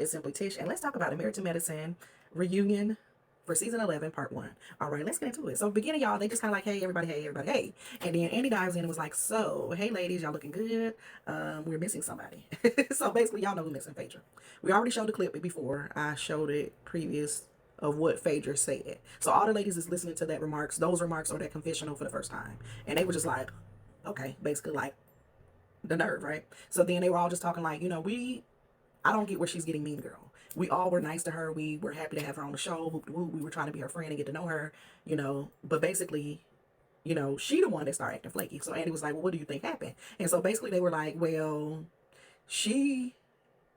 It's Simply Tish, and let's talk about Married to Medicine reunion for season 11, part 1. All right, let's get into it. So, beginning, y'all, they just kind of like, hey, everybody, hey, everybody, hey. And then Andy dives in and was like, so, hey, ladies, y'all looking good. We're missing somebody. So, basically, y'all know we're missing Phaedra. We already showed the clip before. I showed it previous of what Phaedra said. So, all the ladies is listening to those remarks or that confessional for the first time. And they were just like, okay, basically, like, the nerve, right? So then they were all just talking like, I don't get where she's getting mean girl. We all were nice to her. We were happy to have her on the show. We were trying to be her friend and get to know her, But basically, she the one that started acting flaky. So Andy was like, well, what do you think happened? And so basically they were like, well, she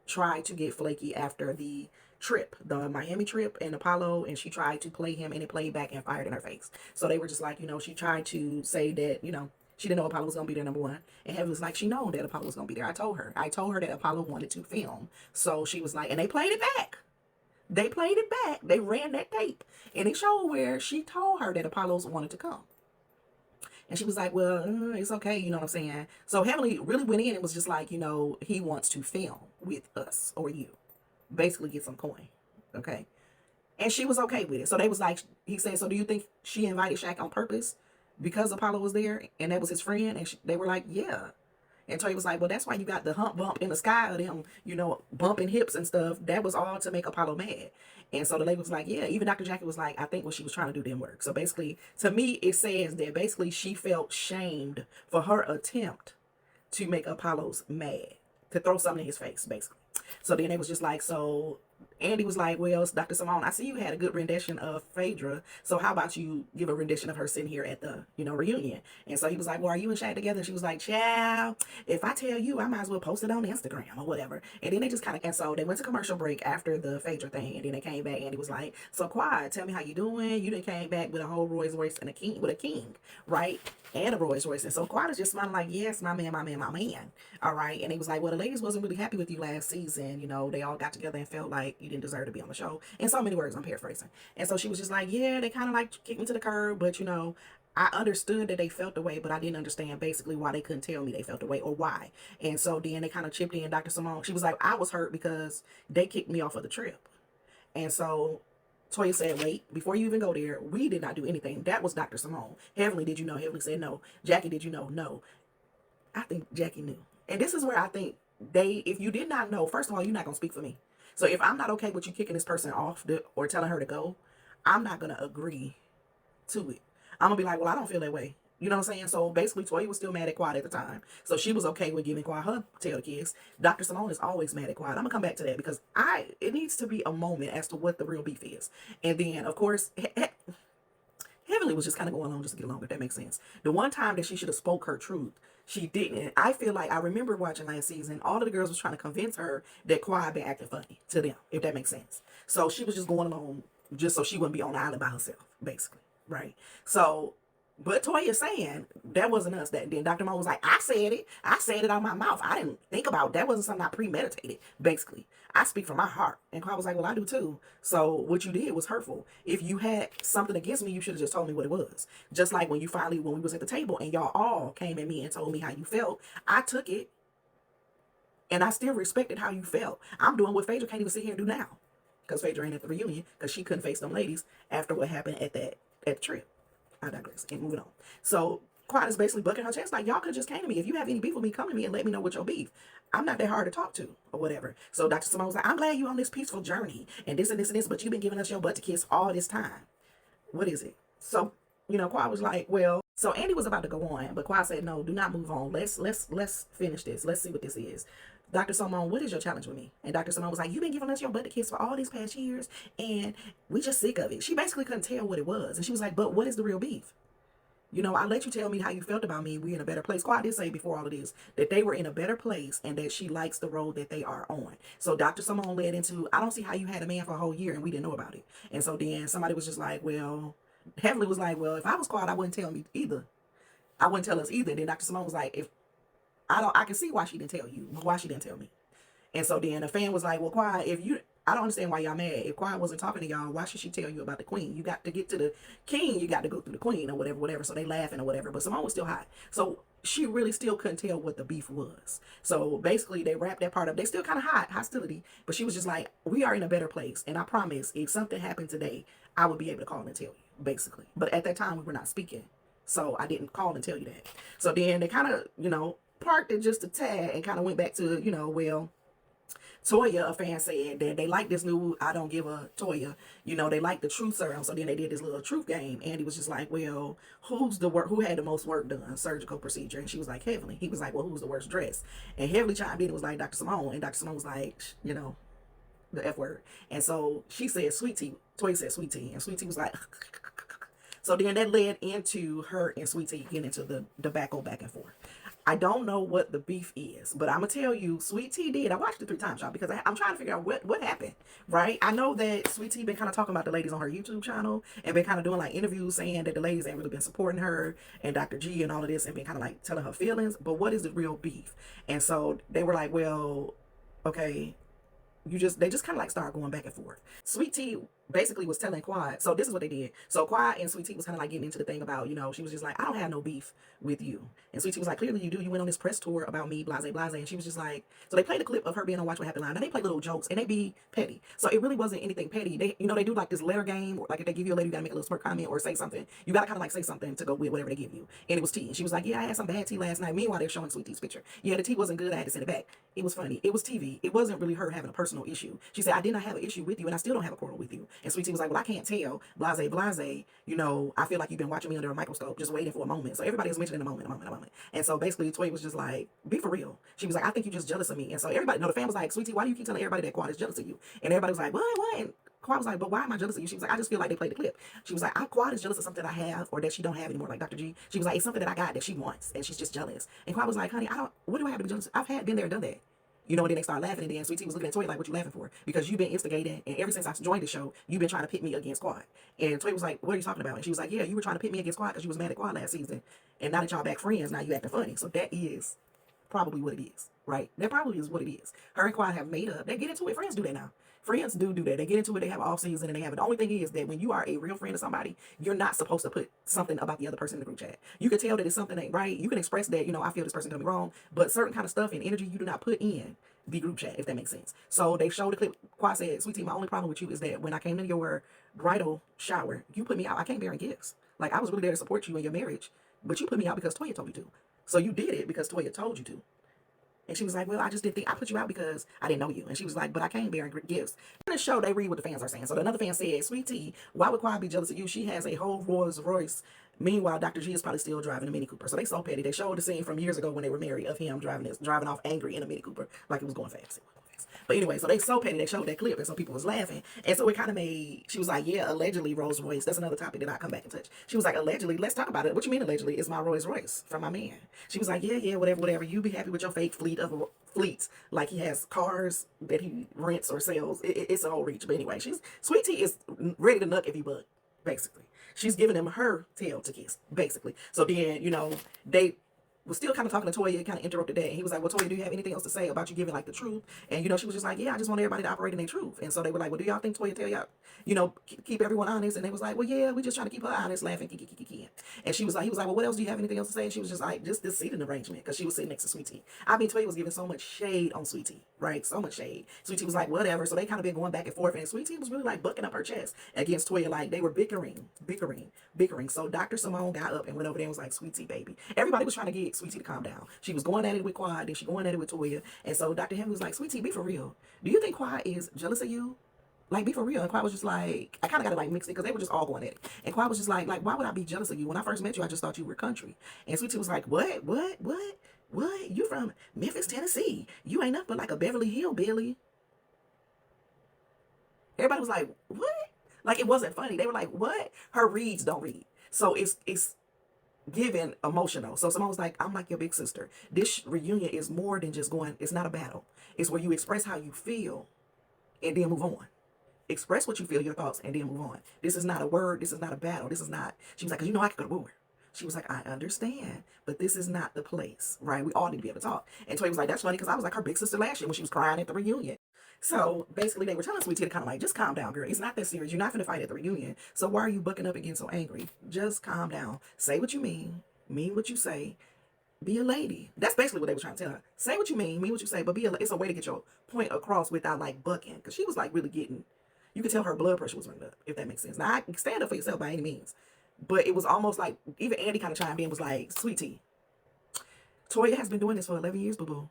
tried to get flaky after the trip, the Miami trip and Apollo, and she tried to play him and it played back and fired in her face. So they were just like, she tried to say that, she didn't know Apollo was gonna be there, number one. And Heaven was like, she known that Apollo was gonna be there. I told her that Apollo wanted to film. So she was like, and they played it back. They played it back. They ran that tape. And it showed where she told her that Apollo's wanted to come. And she was like, well, it's okay, you know what I'm saying? So Heavenly really went in and was just like, he wants to film with us or you. Basically get some coin. Okay. And she was okay with it. So they was like, he said, so do you think she invited Shaq on purpose because Apollo was there and that was his friend? And they were like, yeah. And Toy was like, well, that's why you got the hump bump in the sky of them, bumping hips and stuff. That was all to make Apollo mad. And so the lady was like, yeah. Even Dr. Jackie was like, I think what she was trying to do didn't work. So basically, to me, it says that basically she felt shamed for her attempt to make Apollo's mad, to throw something in his face, basically. So then it was just like, so Andy was like, well, Dr. Simone, I see you had a good rendition of Phaedra. So how about you give a rendition of her sitting here at the, reunion? And so he was like, well, are you and Shaq together? And she was like, child, if I tell you, I might as well post it on Instagram or whatever. And then they just kind of, and so they went to commercial break after the Phaedra thing. And then they came back and he was like, so Quad, tell me how you doing. You done came back with a whole Rolls Royce and a king, right? And a Rolls Royce. And so Quad is just smiling like, yes, my man, my man, my man. All right. And he was like, well, the ladies wasn't really happy with you last season. They all got together and felt like you didn't deserve to be on the show. In so many words, I'm paraphrasing. And so she was just like, yeah, they kind of like kicked me to the curb, but I understood that they felt the way, but I didn't understand basically why they couldn't tell me they felt the way or why. And so then they kind of chipped in. Dr. Simone, she was like, I was hurt because they kicked me off of the trip. And so Toya said, wait, before you even go there, we did not do anything. That was Dr. Simone. Heavenly, did you know? Heavenly said no. Jackie, did you know? No. I think Jackie knew. And this is where I think if you did not know, first of all, you're not going to speak for me. So if I'm not okay with you kicking this person off or telling her to go, I'm not going to agree to it. I'm going to be like, well, I don't feel that way. You know what I'm saying? So basically, Toya was still mad at Quad at the time. So she was okay with giving Quad her tail kiss. Dr. Simone is always mad at Quad. I'm going to come back to that because it needs to be a moment as to what the real beef is. And then, of course, Heavenly was just kind of going along just to get along, if that makes sense. The one time that she should have spoke her truth, she didn't. I feel like I remember watching last season, all of the girls was trying to convince her that Quad been acting funny to them, if that makes sense. So she was just going along just so she wouldn't be on the island by herself, basically, right? So, but Toya saying that wasn't us. That then Dr. Mo was like, I said it out of my mouth. I didn't think about it. That wasn't something I premeditated, basically. I speak from my heart. And Quad was like, well, I do too. So what you did was hurtful. If you had something against me, you should have just told me what it was. Just like when we was at the table and y'all all came at me and told me how you felt, I took it and I still respected how you felt. I'm doing what Phaedra can't even sit here and do now. Because Phaedra ain't at the reunion because she couldn't face them ladies after what happened at the trip. I digress. And moving on. So Quad is basically bucking her chest like, y'all could just came to me. If you have any beef with me, come to me and let me know what your beef. I'm not that hard to talk to or whatever. So Dr. Simone was like, I'm glad you on this peaceful journey and this and this and this, but you've been giving us your butt to kiss all this time. What is it? So, Quad was like, well, so Andy was about to go on, but Quad said, no, do not move on. Let's finish this. Let's see what this is. Dr. Simone, what is your challenge with me? And Dr. Simone was like, you've been giving us your butt to kiss for all these past years, and we just sick of it. She basically couldn't tell what it was. And she was like, but what is the real beef? I let you tell me how you felt about me. We're in a better place. Quad did say before all of this that they were in a better place and that she likes the road that they are on. So Dr. Simone led into, I don't see how you had a man for a whole year and we didn't know about it. And so then somebody was just like, well, Heavenly was like, well, if I was Quad, I wouldn't tell me either. I wouldn't tell us either. And then Dr. Simone was like, if I can see why she didn't tell you, why she didn't tell me. And so then the fan was like, well, Quad, I don't understand why y'all mad. If Quad wasn't talking to y'all, why should she tell you about the queen? You got to get to the king, you got to go through the queen or whatever. So they laughing or whatever. But Simone was still hot. So she really still couldn't tell what the beef was. So basically, they wrapped that part up. They still kind of hostility, but she was just like, "We are in a better place, and I promise, if something happened today, I would be able to call and tell you." Basically, but at that time, we were not speaking, so I didn't call and tell you that. So then they kind of, parked it just a tad and kind of went back to, well, Toya, a fan said that they like this new I Don't Give a Toya. They like the truth serum. So then they did this little truth game. And he was just like, well, who had the most work done? Surgical procedure. And she was like, Heavenly. He was like, well, who's the worst dressed? And Heavenly chimed in and was like, Dr. Simone. And Dr. Simone was like, the F word. And so she said, Sweet Tea. Toya said, Sweet Tea. And Sweet Tea was like, so then that led into her and Sweet Tea getting into the tobacco back and forth. I don't know what the beef is, but I'm gonna tell you, Sweet Tea did. I watched it 3 times, y'all, because I'm trying to figure out what happened, right? I know that Sweet Tea been kind of talking about the ladies on her YouTube channel and been kind of doing like interviews saying that the ladies ain't really been supporting her and Dr. G and all of this and been kind of like telling her feelings. But what is the real beef? And so they were like, well, okay, they just kind of like started going back and forth. Sweet Tea basically was telling Quad, so this is what they did. So Quad and Sweet Tea was kind of like getting into the thing about, she was just like, I don't have no beef with you. And Sweet Tea was like, clearly you do. You went on this press tour about me, blase, blase. And she was just like, so they played a clip of her being on Watch What Happened Live. Now they play little jokes and they be petty. So it really wasn't anything petty. They, they do like this letter game, or like if they give you a letter, you gotta make a little smart comment or say something. You gotta kind of like say something to go with whatever they give you. And it was tea. And she was like, yeah, I had some bad tea last night. Meanwhile, they're showing Sweet Tea's picture. Yeah, the tea wasn't good. I had to send it back. It was funny. It was TV. It wasn't really her having a personal issue. She said, I did not have an issue with you and I still don't have a quarrel with you. And Sweet Tea was like, well, I can't tell. Blase, blase. I feel like you've been watching me under a microscope, just waiting for a moment. So everybody was mentioning a moment. And so basically, Toy was just like, be for real. She was like, I think you're just jealous of me. And so everybody, the fan was like, Sweet Tea, why do you keep telling everybody that Quad is jealous of you? And everybody was like, what? And Quad was like, but why am I jealous of you? She was like, I just feel like they played the clip. She was like, Quad is jealous of something I have or that she don't have anymore, like Dr. G. She was like, it's something that I got that she wants, and she's just jealous. And Quad was like, honey, what do I have to be jealous of? I've been there and done that. And then they start laughing, and then Sweet Tea was looking at Toy like, what you laughing for? Because you've been instigating, and ever since I joined the show, you've been trying to pit me against Quad. And Toy was like, what are you talking about? And she was like, yeah, you were trying to pit me against Quad because you was mad at Quad last season. And now that y'all back friends, now you acting funny. So that is probably what it is, right? That probably is what it is. Her and Quad have made up. They get into it. Friends do that now. Friends do that. They get into it. They have off season and they have it. The only thing is that when you are a real friend of somebody, you're not supposed to put something about the other person in the group chat. You can tell that it's something ain't right. You can express that, I feel this person done me wrong, but certain kind of stuff and energy you do not put in the group chat, if that makes sense. So they showed the clip. Quad said, Sweet Tea, my only problem with you is that when I came to your bridal shower, you put me out. I can't bear gifts. Like, I was really there to support you in your marriage, but you put me out because Toya told you to. So you did it because Toya told you to. And she was like, well, I just didn't think I put you out because I didn't know you. And she was like, but I came bearing gifts. In the show, they read what the fans are saying. So another fan said, Sweet Tea, why would Quad be jealous of you? She has a whole Rolls Royce. Meanwhile, Dr. G is probably still driving a Mini Cooper. So they so petty. They showed the scene from years ago when they were married of him driving off angry in a Mini Cooper like it was going fast. But anyway, so they so petty, they showed that clip, and so people was laughing. And so it kind of made, she was like, yeah, allegedly Rolls Royce. That's another topic that I come back and touch. She was like, allegedly, let's talk about it. What you mean allegedly? It's my Rolls Royce from my man. She was like, yeah, whatever. You be happy with your fake fleets. Like he has cars that he rents or sells. It's a whole reach. But anyway, Sweet Tea is ready to nuck if you bug, basically. She's giving him her tail to kiss, basically. So then, they was still kind of talking to Toya, kind of interrupted that. And he was like, well, Toya, do you have anything else to say about you giving like the truth? And, she was just like, yeah, I just want everybody to operate in their truth. And so they were like, well, do y'all think Toya tell y'all, keep everyone honest? And they was like, well, yeah, we just trying to keep her honest, laughing, kiki. And he was like, well, what else do you have anything else to say? And she was just like, just this seating arrangement, because she was sitting next to Sweet Tea. I mean, Toya was giving so much shade on Sweet Tea, right? So much shade. Sweet Tea was like, whatever. So they kind of been going back and forth. And Sweet Tea was really like bucking up her chest against Toya. Like they were bickering. So Dr. Simone got up and went over there and was like, Sweet Tea, baby. Everybody was trying to get Sweet Tea to calm down. She was going at it with Quad, then she going at it with Toya. And so Dr. Henry was like, Sweet Tea, be for real. Do you think Quad is jealous of you? Like, be for real. And Quad was just like, I kind of got to like mix it because they were just all going at it. And Quad was just like, why would I be jealous of you? When I first met you, I just thought you were country. And Sweet Tea was like, what? You from Memphis, Tennessee. You ain't nothing but like a Beverly Hillbilly. Everybody was like, what? Like, it wasn't funny. They were like, what? Her reads don't read. So it's given emotional. So Simone's like, I'm like your big sister. This reunion is more than just going, it's not a battle. It's where you express how you feel and then move on. Express what you feel, your thoughts, and then move on. This is not a word. This is not a battle. This is not, she was like, 'cause I could go to war. She was like, I understand, but this is not the place, right? We all need to be able to talk. And Toy was like, that's funny because I was like her big sister last year when she was crying at the reunion. So basically they were telling Sweet Tea to kind of like, just calm down, girl. It's not that serious. You're not going to fight at the reunion. So why are you bucking up and getting so angry? Just calm down. Say what you mean what you say. Be a lady. That's basically what they were trying to tell her. Say what you mean what you say, but it's a way to get your point across without like bucking. Because she was like really getting, you could tell her blood pressure was running up, if that makes sense. Now, I stand up for yourself by any means. But it was almost like, even Andy kind of chimed in, was like, sweet tea. Toya has been doing this for 11 years, boo-boo.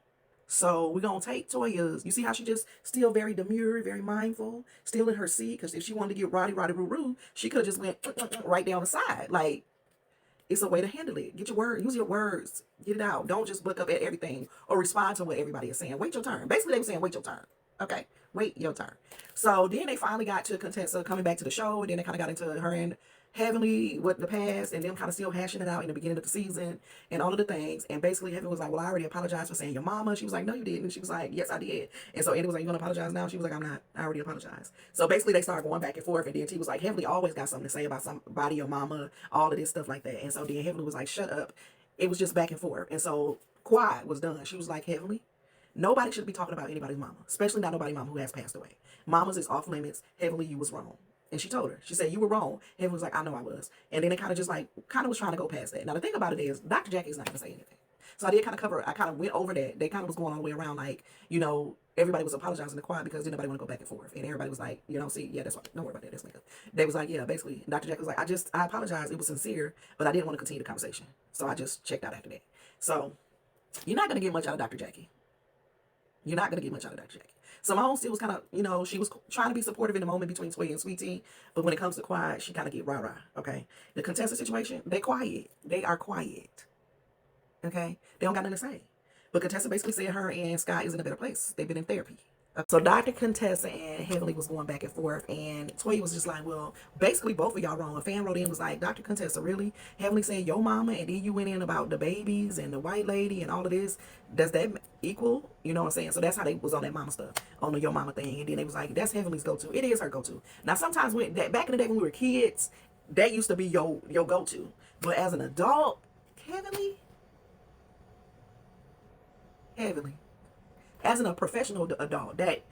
So we're going to take Toya's. You see how she just still very demure, very mindful, still in her seat? Because if she wanted to get roo, she could have just went right down the side. Like, it's a way to handle it. Get your word, use your words, get it out. Don't just look up at everything or respond to what everybody is saying. Wait your turn. Basically, they were saying, wait your turn. Okay, wait your turn. So then they finally got to Contessa coming back to the show, and then they kind of got into her and Heavenly with the past, and them kind of still hashing it out in the beginning of the season and all of the things. And basically, Heaven was like, well, I already apologized for saying your mama. She was like, no, you didn't. And she was like, yes, I did. And so Andy was like, you gonna apologize now? She was like, I'm not. I already apologized. So basically, they started going back and forth. And then T was like, Heavenly always got something to say about somebody, your mama, all of this stuff like that. And so then Heavenly was like, shut up. It was just back and forth. And so quiet was done. She was like, Heavenly, nobody should be talking about anybody's mama, especially not nobody's mama who has passed away. Mamas is off limits. Heavenly, you was wrong. And she told her, she said, you were wrong. Heaven was like, I know I was. And then they kind of just like, kind of was trying to go past that. Now, the thing about it is, Dr. Jackie's not going to say anything. So I did kind of cover, I kind of went over that. They kind of was going all the way around, like, you know, everybody was apologizing to quiet because nobody want to go back and forth. And everybody was like, you know, see, yeah, that's why, don't worry about that, that's makeup. They was like, yeah, basically, Dr. Jackie was like, I apologize. It was sincere, but I didn't want to continue the conversation. So I just checked out after that. So you're not going to get much out of Dr. Jackie. You're not going to get much out of Dr. Jackie. Simone still was kind of, you know, she was trying to be supportive in the moment between Toya and Sweet Tea. But when it comes to quiet, she kind of get rah-rah, okay? The contestant situation, they quiet. They are quiet, okay? They don't got nothing to say. But Contessa basically said her and Scott is in a better place. They've been in therapy. So Dr. Contessa and Heavenly was going back and forth, and Toya was just like, well, basically both of y'all wrong. A fan wrote in was like, Dr. Contessa, really? Heavenly said your mama, and then you went in about the babies and the white lady and all of this. Does that equal? You know what I'm saying? So that's how they was on that mama stuff, on the your mama thing. And then they was like, that's Heavenly's go-to. It is her go-to. Now, sometimes when that back in the day when we were kids, that used to be your go-to. But as an adult, Heavenly, as a professional adult, that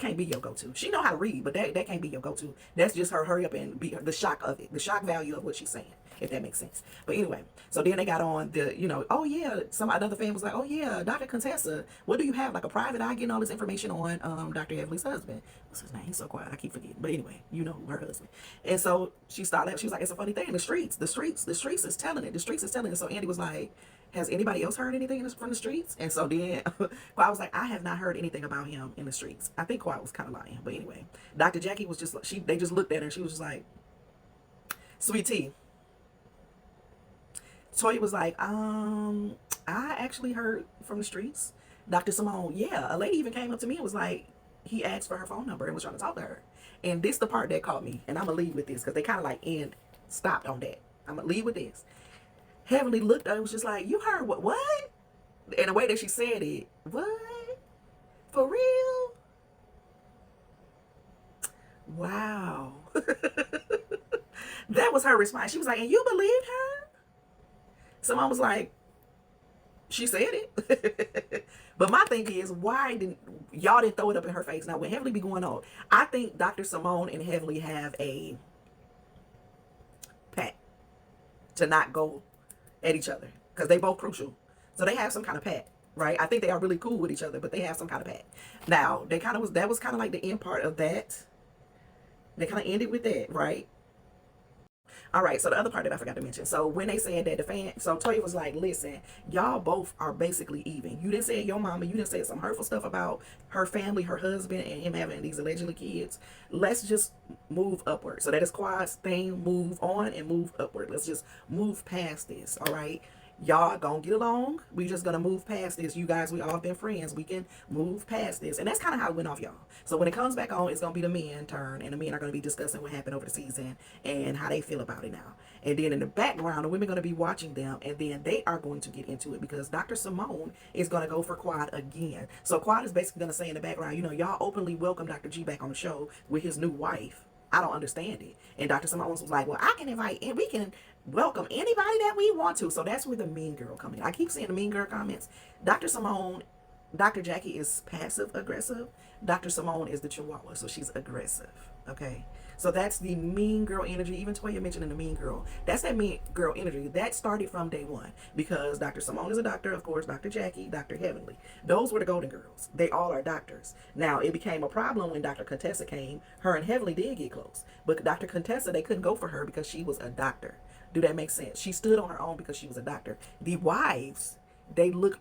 can't be your go-to. She know how to read, but that can't be your go-to. That's just her hurry up and be the shock of it, the shock value of what she's saying, if that makes sense. But anyway, so then they got on the, you know, oh yeah, another fan was like, oh yeah, Dr. Contessa, what do you have, like a private eye getting all this information on Dr. Heavenly's husband? What's his name? He's so quiet, I keep forgetting. But anyway, you know, her husband. And so she started, she was like, it's a funny thing. The streets is telling it. The streets is telling it. So Andy was like, has anybody else heard anything from the streets? And so then I was like, I have not heard anything about him in the streets. I think Quiet was kind of lying. But anyway, Dr. Jackie was just, they just looked at her and she was just like, Sweet Tea. Toya was like, I actually heard from the streets. Dr. Simone, yeah, a lady even came up to me and was like, he asked for her phone number and was trying to talk to her. And this the part that caught me. And I'm going to leave with this because they kind of like stopped on that. I'm going to leave with this. Heavenly looked at her and was just like, you heard what? What? And the way that she said it, what? For real? Wow. That was her response. She was like, and you believed her? Someone was like, she said it. But my thing is, why didn't y'all throw it up in her face? Now, when Heavenly be going on, I think Dr. Simone and Heavenly have a pact to not go at each other because they both crucial. So they have some kind of pact, right? I think they are really cool with each other, but they have some kind of pact. Now, that was kind of like the end part of that. They kind of ended with that, right? All right, so the other part that I forgot to mention. So when they said that the fan, so Toya was like, listen, y'all both are basically even. You didn't say your mama, you didn't say some hurtful stuff about her family, her husband, and him having these allegedly kids. Let's just move upward. So that is Quiet's thing, move on and move upward. Let's just move past this, all right? Y'all gonna get along. We just gonna move past this. You guys, we all been friends. We can move past this. And that's kind of how it went off, y'all. So when it comes back on, it's gonna be the men turn, and the men are gonna be discussing what happened over the season and how they feel about it now. And then in the background, the women are gonna be watching them, and then they are going to get into it because Dr. Simone is gonna go for Quiet again. So Quiet is basically gonna say in the background, you know, y'all openly welcome Dr. G back on the show with his new wife. I don't understand it. And Dr. Simone was like, well, I can invite, and we can welcome anybody that we want to. So that's where the mean girl comes in. I keep seeing the mean girl comments. Dr. Simone Dr. Jackie is passive aggressive. Dr. Simone is the Chihuahua, so she's aggressive. Okay. So that's the mean girl energy. Even Toya mentioned in the mean girl. That's that mean girl energy. That started from day one because Dr. Simone is a doctor, of course, Dr. Jackie, Dr. Heavenly. Those were the Golden Girls. They all are doctors. Now, it became a problem when Dr. Contessa came. Her and Heavenly did get close. But Dr. Contessa, they couldn't go for her because she was a doctor. Do that make sense? She stood on her own because she was a doctor. The wives, they look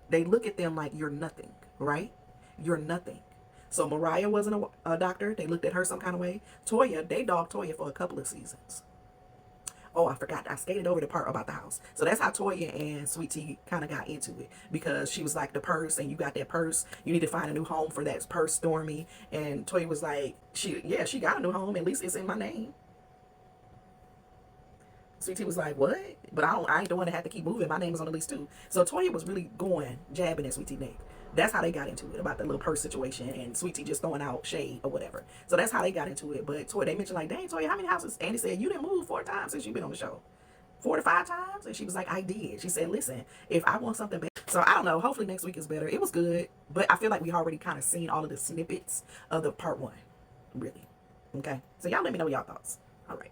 at them like you're nothing, right? You're nothing. So Mariah wasn't a doctor. They looked at her some kind of way. Toya, they dogged Toya for a couple of seasons. Oh, I forgot. I skated over the part about the house. So that's how Toya and Sweet Tea kind of got into it because she was like the purse, and you got that purse. You need to find a new home for that purse, Stormy. And Toya was like, she got a new home. At least it's in my name. Sweet Tea was like, what? But I ain't the one that had to keep moving. My name is on the list too. So Toya was really going, jabbing at Sweet Tea neck. That's how they got into it, about the little purse situation and Sweet Tea just throwing out shade or whatever. So that's how they got into it. But Toya, they mentioned like, dang, Toya, how many houses? Andy said, you didn't move 4 times since you've been on the show. 4 to 5 times? And she was like, I did. She said, listen, if I want something better. So I don't know. Hopefully next week is better. It was good. But I feel like we already kind of seen all of the snippets of the part 1. Really. Okay. So y'all let me know y'all thoughts. All right.